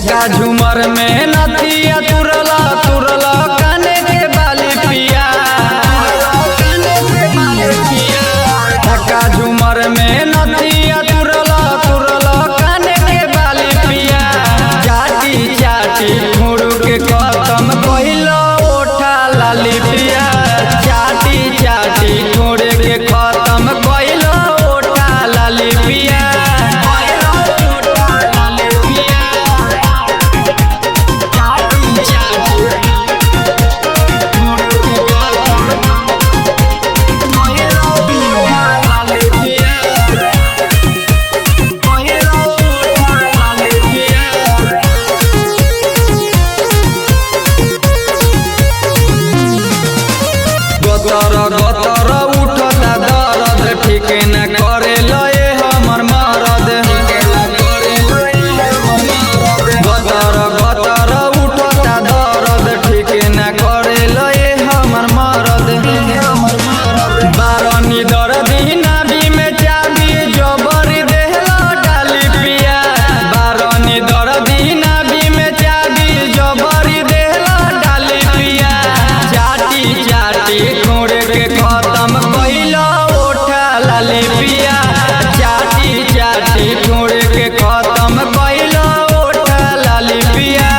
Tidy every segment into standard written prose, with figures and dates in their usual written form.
झका झूमर में नथिया तुरला तुरला काने के बाली पिया। झका झूमर में नथिया तुरला तुरला काने के बाली पिया। चाटी चाटी मुड़ के खत्म कइलो ओठा लाली पिया। चाटी चाटी मुड़ के खत्म कइलो ओठा लाली पिया। गतर गतर उठता दर्द ठीक न करे लए हमर मरद। गतर गतर उठता दर्द ठीक न करे लए हमर मरद। बारनी दर्दी नाभि में चाबी जबरी देहला डाली पिया। बारनी दर्दी नाभि में चाबी जबरी देहला डाली पिया। चाटी चाटी के खत्म कइलो ओठा लाली पिया। चाटी चाटी छोड़ के खत्म कइलो ओठा लाली पिया।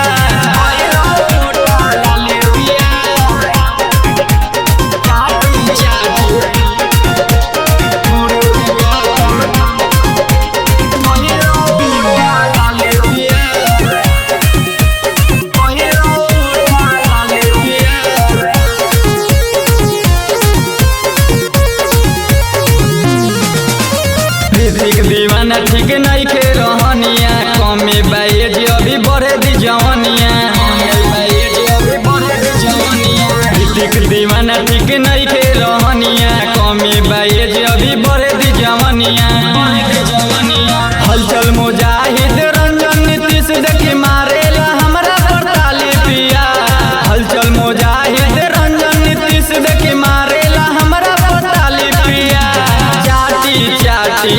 दीवाना ठीक नहीं के रहनिया कमे बाएज अभी बढ़े दी जवनिया। दीवाना ठीक नहीं के रहनिया कमे बाएज अभी बढ़े दी जवनिया। हलचल मुजाहिद रंजन नीतीश देखी मारेला हमरा पर ताली पिया। हलचल मुजाहिद रंजन नीतीश देखी मारेला हमरा पर ताली पिया। चाटी चाटी